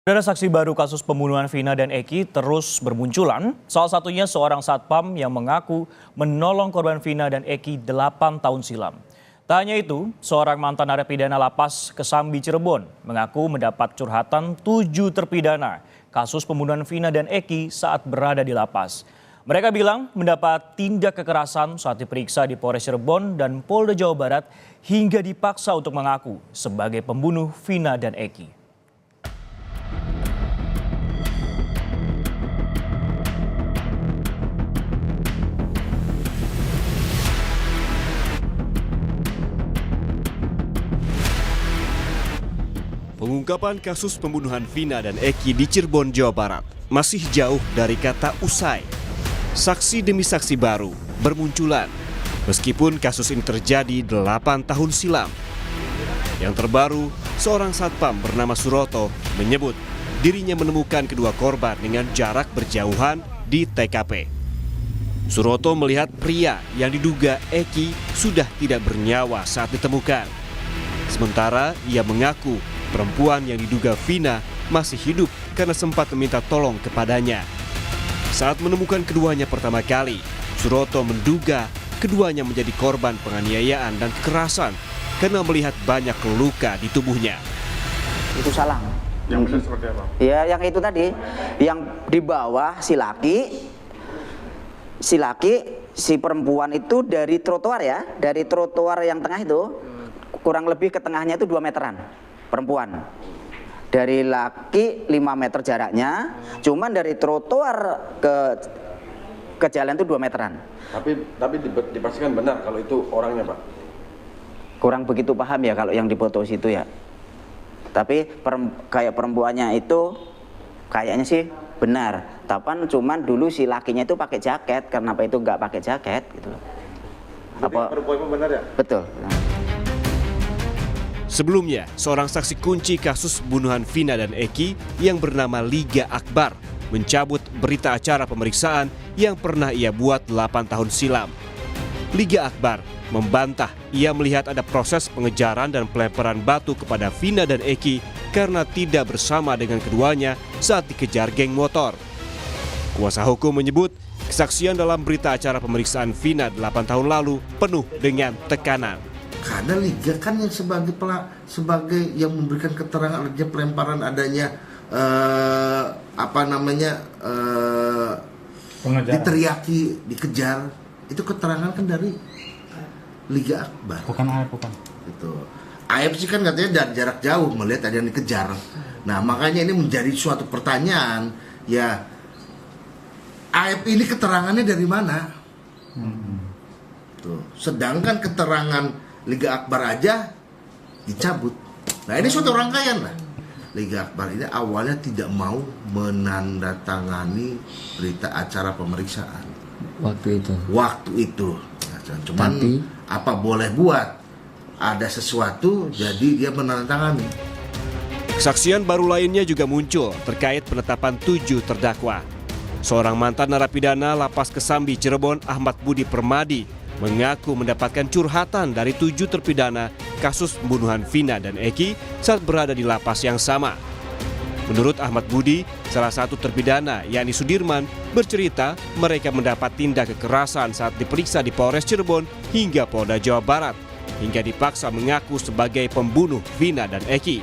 Saudara, saksi baru kasus pembunuhan Vina dan Eki terus bermunculan. Salah satunya seorang satpam yang mengaku menolong korban Vina dan Eki 8 tahun silam. Tak hanya itu, seorang mantan narapidana lapas Kesambi Cirebon mengaku mendapat curhatan 7 terpidana kasus pembunuhan Vina dan Eki saat berada di lapas. Mereka bilang mendapat tindak kekerasan saat diperiksa di Polres Cirebon dan Polda Jawa Barat hingga dipaksa untuk mengaku sebagai pembunuh Vina dan Eki. Pengungkapan kasus pembunuhan Vina dan Eki di Cirebon, Jawa Barat masih jauh dari kata usai. Saksi demi saksi baru bermunculan meskipun kasus ini terjadi 8 tahun silam. Yang terbaru, seorang satpam bernama Suroto menyebut dirinya menemukan kedua korban dengan jarak berjauhan di TKP. Suroto melihat pria yang diduga Eki sudah tidak bernyawa saat ditemukan. Sementara ia mengaku perempuan yang diduga Vina masih hidup karena sempat meminta tolong kepadanya. Saat menemukan keduanya pertama kali, Suroto menduga keduanya menjadi korban penganiayaan dan kekerasan karena melihat banyak luka di tubuhnya. Itu salah. Yang benar seperti apa? Ya, yang itu tadi, yang di bawah si laki, si perempuan itu dari trotoar ya, dari trotoar yang tengah itu, kurang lebih ke tengahnya itu 2 meteran. Perempuan dari laki 5 meter jaraknya, cuman dari trotoar ke jalan itu 2 meteran. Tapi dipastikan benar kalau itu orangnya, Pak. Kurang begitu paham ya kalau yang dipoto situ ya. Tapi kayak perempuannya itu kayaknya sih benar. Tapi cuman dulu si lakinya itu pakai jaket, kenapa itu nggak pakai jaket gitu loh. Apa perempuannya benar ya? Betul. Sebelumnya, seorang saksi kunci kasus pembunuhan Vina dan Eki yang bernama Liga Akbar mencabut berita acara pemeriksaan yang pernah ia buat 8 tahun silam. Liga Akbar membantah ia melihat ada proses pengejaran dan pelemparan batu kepada Vina dan Eki karena tidak bersama dengan keduanya saat dikejar geng motor. Kuasa hukum menyebut kesaksian dalam berita acara pemeriksaan Vina 8 tahun lalu penuh dengan tekanan. Karena Liga kan yang sebagai yang memberikan keterangan adanya pelemparan, adanya diteriaki, dikejar, itu keterangan kan dari Liga Akbar. Bukan AF, bukan. Itu AF sih kan katanya dari jarak jauh melihat ada yang dikejar. Nah makanya ini menjadi suatu pertanyaan ya, AF ini keterangannya dari mana? Tuh. Sedangkan keterangan Liga Akbar aja dicabut. Nah ini suatu rangkaian lah. Liga Akbar ini awalnya tidak mau menandatangani berita acara pemeriksaan Waktu itu. Ya, cuman apa boleh buat, ada sesuatu jadi dia menandatangani. Kesaksian baru lainnya juga muncul terkait penetapan 7 terdakwa. Seorang mantan narapidana lapas Kesambi Cirebon, Ahmad Budi Permadi, mengaku mendapatkan curhatan dari 7 terpidana kasus pembunuhan Vina dan Eki saat berada di lapas yang sama. Menurut Ahmad Budi, salah satu terpidana, yakni Sudirman, bercerita mereka mendapat tindak kekerasan saat diperiksa di Polres Cirebon hingga Polda Jawa Barat, hingga dipaksa mengaku sebagai pembunuh Vina dan Eki.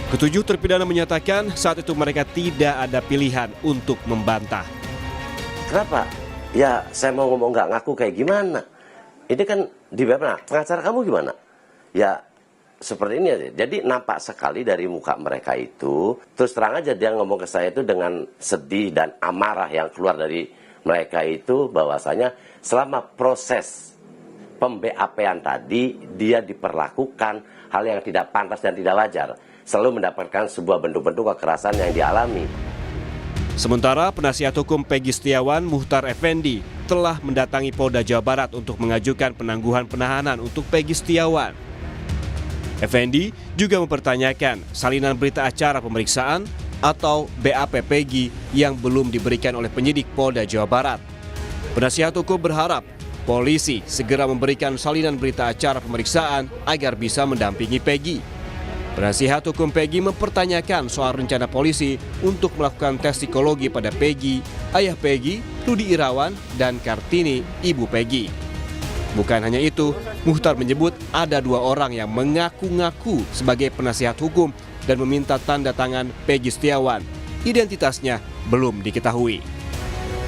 Ketujuh terpidana menyatakan saat itu mereka tidak ada pilihan untuk membantah. Kenapa? Ya saya mau ngomong nggak ngaku kayak gimana? Ini kan di mana? Pengacara kamu gimana? Ya seperti ini aja. Jadi nampak sekali dari muka mereka itu. Terus terang aja dia ngomong ke saya itu dengan sedih dan amarah yang keluar dari mereka itu, bahwasanya selama proses pem-BAP-an tadi dia diperlakukan hal yang tidak pantas dan tidak wajar. Selalu mendapatkan sebuah bentuk-bentuk kekerasan yang dialami. Sementara penasihat hukum Peggy Setiawan, Muhtar Effendi, telah mendatangi Polda Jawa Barat untuk mengajukan penangguhan penahanan untuk Peggy Setiawan. Effendi juga mempertanyakan salinan berita acara pemeriksaan atau BAP Peggy yang belum diberikan oleh penyidik Polda Jawa Barat. Penasihat hukum berharap polisi segera memberikan salinan berita acara pemeriksaan agar bisa mendampingi Peggy. Penasihat hukum Peggy mempertanyakan soal rencana polisi untuk melakukan tes psikologi pada Peggy, ayah Peggy, Rudi Irawan, dan Kartini, ibu Peggy. Bukan hanya itu, Muhtar menyebut ada 2 orang yang mengaku-ngaku sebagai penasihat hukum dan meminta tanda tangan Peggy Setiawan. Identitasnya belum diketahui.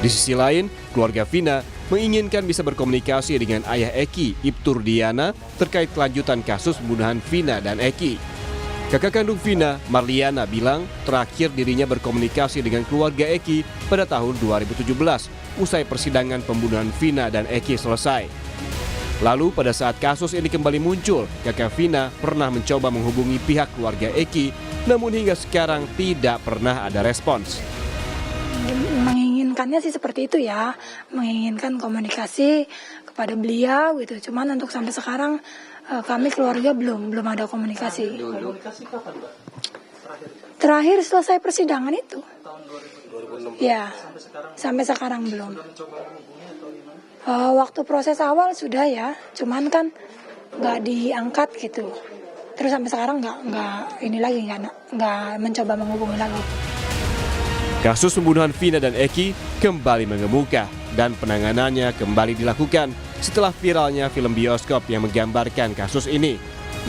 Di sisi lain, keluarga Vina menginginkan bisa berkomunikasi dengan ayah Eki, Ibtur Diana, terkait kelanjutan kasus pembunuhan Vina dan Eki. Kakak kandung Vina, Marliana, bilang terakhir dirinya berkomunikasi dengan keluarga Eki pada tahun 2017, usai persidangan pembunuhan Vina dan Eki selesai. Lalu pada saat kasus ini kembali muncul, kakak Vina pernah mencoba menghubungi pihak keluarga Eki, namun hingga sekarang tidak pernah ada respons. Menginginkannya sih seperti itu ya, menginginkan komunikasi kepada beliau gitu. Cuman untuk sampai sekarang kami keluarga belum ada komunikasi. Komunikasi kapan, Mbak? Terakhir selesai persidangan itu. Tahun 2016. Ya. Sampai sekarang belum. Sudah mencoba menghubungi atau gimana? Waktu proses awal sudah ya, cuman kan nggak diangkat gitu. Terus sampai sekarang nggak ini lagi nggak mencoba menghubungi lagi. Kasus pembunuhan Vina dan Eki kembali mengemuka dan penanganannya kembali dilakukan setelah viralnya film bioskop yang menggambarkan kasus ini.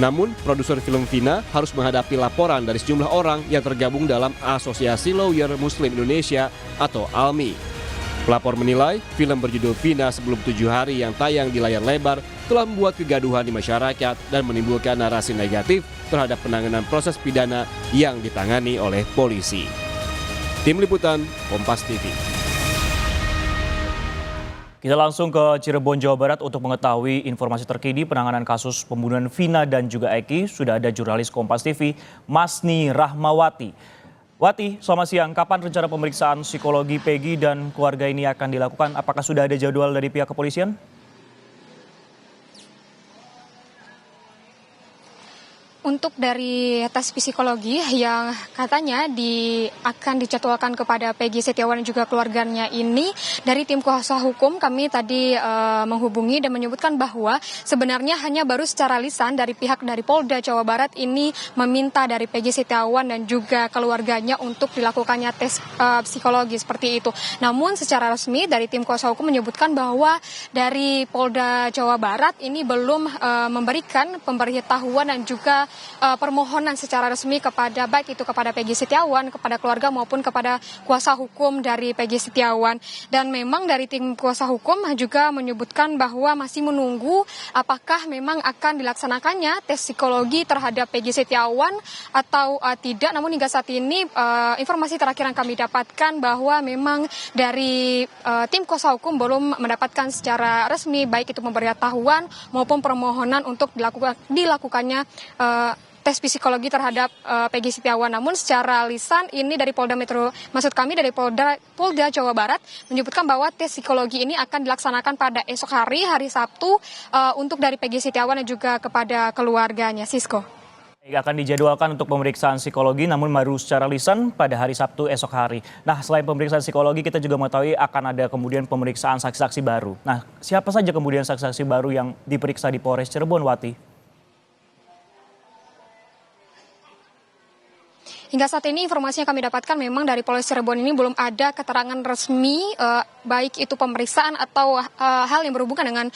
Namun, produser film Vina harus menghadapi laporan dari sejumlah orang yang tergabung dalam Asosiasi Lawyer Muslim Indonesia atau ALMI. Pelapor menilai film berjudul Vina sebelum 7 hari yang tayang di layar lebar telah membuat kegaduhan di masyarakat dan menimbulkan narasi negatif terhadap penanganan proses pidana yang ditangani oleh polisi. Tim Liputan, Kompas TV. Kita langsung ke Cirebon, Jawa Barat untuk mengetahui informasi terkini penanganan kasus pembunuhan Vina dan juga Eki. Sudah ada jurnalis Kompas TV, Masni Rahmawati. Wati, selamat siang. Kapan rencana pemeriksaan psikologi Peggy dan keluarga ini akan dilakukan? Apakah sudah ada jadwal dari pihak kepolisian? Untuk dari tes psikologi yang katanya akan dijadwalkan kepada Peggy Setiawan dan juga keluarganya ini, dari tim kuasa hukum kami tadi menghubungi dan menyebutkan bahwa sebenarnya hanya baru secara lisan dari pihak dari Polda Jawa Barat ini meminta dari Peggy Setiawan dan juga keluarganya untuk dilakukannya tes psikologi seperti itu. Namun secara resmi dari tim kuasa hukum menyebutkan bahwa dari Polda Jawa Barat ini belum memberikan pemberitahuan dan juga permohonan secara resmi kepada baik itu kepada Peggy Setiawan, kepada keluarga maupun kepada kuasa hukum dari Peggy Setiawan. Dan memang dari tim kuasa hukum juga menyebutkan bahwa masih menunggu apakah memang akan dilaksanakannya tes psikologi terhadap Peggy Setiawan atau tidak. Namun hingga saat ini informasi terakhir yang kami dapatkan bahwa memang dari tim kuasa hukum belum mendapatkan secara resmi baik itu pemberitahuan maupun permohonan untuk dilakukannya tes psikologi terhadap Peggy Setiawan. Namun secara lisan ini dari Polda Jawa Barat menyebutkan bahwa tes psikologi ini akan dilaksanakan pada esok hari Sabtu untuk dari Peggy Setiawan dan juga kepada keluarganya. Sisko. Akan dijadwalkan untuk pemeriksaan psikologi namun baru secara lisan pada hari Sabtu esok hari. Nah, selain pemeriksaan psikologi kita juga mengetahui akan ada kemudian pemeriksaan saksi-saksi baru. Nah, siapa saja kemudian saksi-saksi baru yang diperiksa di Polres Cirebon, Wati? Hingga saat ini informasi yang kami dapatkan memang dari Polres Cirebon ini belum ada keterangan resmi baik itu pemeriksaan atau hal yang berhubungan dengan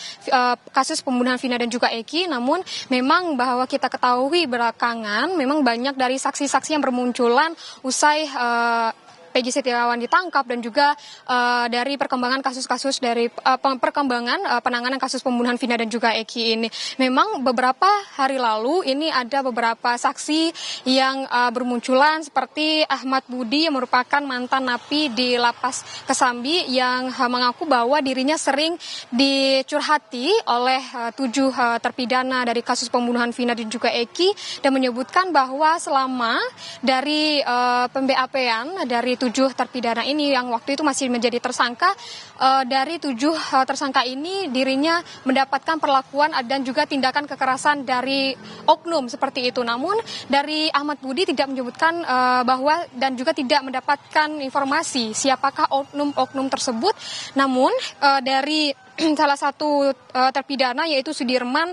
kasus pembunuhan Vina dan juga Eki. Namun memang bahwa kita ketahui belakangan memang banyak dari saksi-saksi yang bermunculan usai Peggy Setiawan ditangkap dan juga dari perkembangan kasus-kasus dari perkembangan penanganan kasus pembunuhan Vina dan juga Eki ini. Memang beberapa hari lalu ini ada beberapa saksi yang bermunculan seperti Ahmad Budi yang merupakan mantan napi di Lapas Kesambi yang mengaku bahwa dirinya sering dicurhati oleh 7 terpidana dari kasus pembunuhan Vina dan juga Eki dan menyebutkan bahwa selama dari pemBAP-an dari 7 terpidana ini yang waktu itu masih menjadi tersangka, dari 7 tersangka ini dirinya mendapatkan perlakuan dan juga tindakan kekerasan dari oknum seperti itu. Namun dari Ahmad Budi tidak menyebutkan bahwa dan juga tidak mendapatkan informasi siapakah oknum-oknum tersebut. Namun dari salah satu terpidana yaitu Sudirman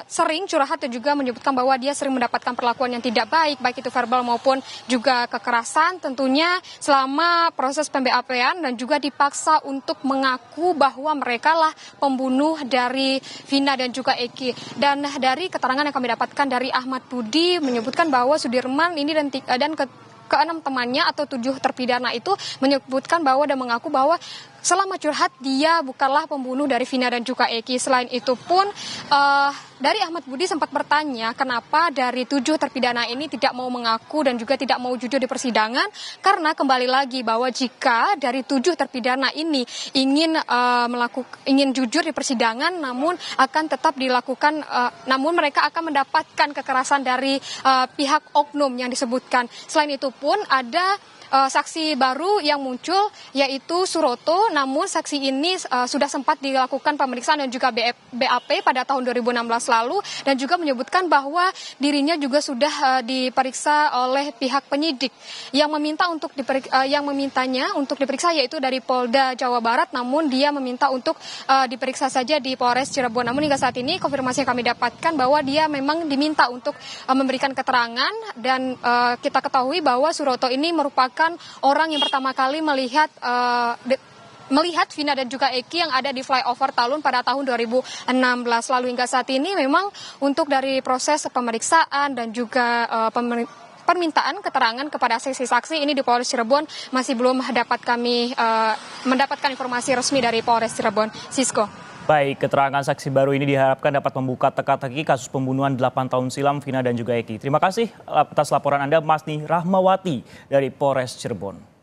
sering curhat dan juga menyebutkan bahwa dia sering mendapatkan perlakuan yang tidak baik itu verbal maupun juga kekerasan tentunya selama proses pemBAP-an dan juga dipaksa untuk mengaku bahwa mereka lah pembunuh dari Vina dan juga Eki. Dan dari keterangan yang kami dapatkan dari Ahmad Budi menyebutkan bahwa Sudirman ini dan keenam temannya atau 7 terpidana itu menyebutkan bahwa dan mengaku bahwa selama curhat dia bukanlah pembunuh dari Vina dan juga Eki. Selain itu pun dari Ahmad Budi sempat bertanya kenapa dari 7 terpidana ini tidak mau mengaku dan juga tidak mau jujur di persidangan, karena kembali lagi bahwa jika dari 7 terpidana ini ingin jujur di persidangan namun akan tetap dilakukan namun mereka akan mendapatkan kekerasan dari pihak oknum yang disebutkan. Selain itu pun ada saksi baru yang muncul yaitu Suroto, namun saksi ini sudah sempat dilakukan pemeriksaan dan juga BAP pada tahun 2016 lalu dan juga menyebutkan bahwa dirinya juga sudah diperiksa oleh pihak penyidik yang memintanya untuk diperiksa yaitu dari Polda Jawa Barat, namun dia meminta untuk diperiksa saja di Polres Cirebon. Namun hingga saat ini konfirmasi yang kami dapatkan bahwa dia memang diminta untuk memberikan keterangan dan kita ketahui bahwa Suroto ini merupakan orang yang pertama kali melihat Vina dan juga Eki yang ada di flyover Talun pada tahun 2016 lalu. Hingga saat ini memang untuk dari proses pemeriksaan dan juga permintaan keterangan kepada saksi-saksi ini di Polres Cirebon masih belum dapat kami mendapatkan informasi resmi dari Polres Cirebon. Sisko. Baik, keterangan saksi baru ini diharapkan dapat membuka teka-teki kasus pembunuhan 8 tahun silam Vina dan juga Eki. Terima kasih atas laporan Anda, Masni Rahmawati dari Polres Cirebon.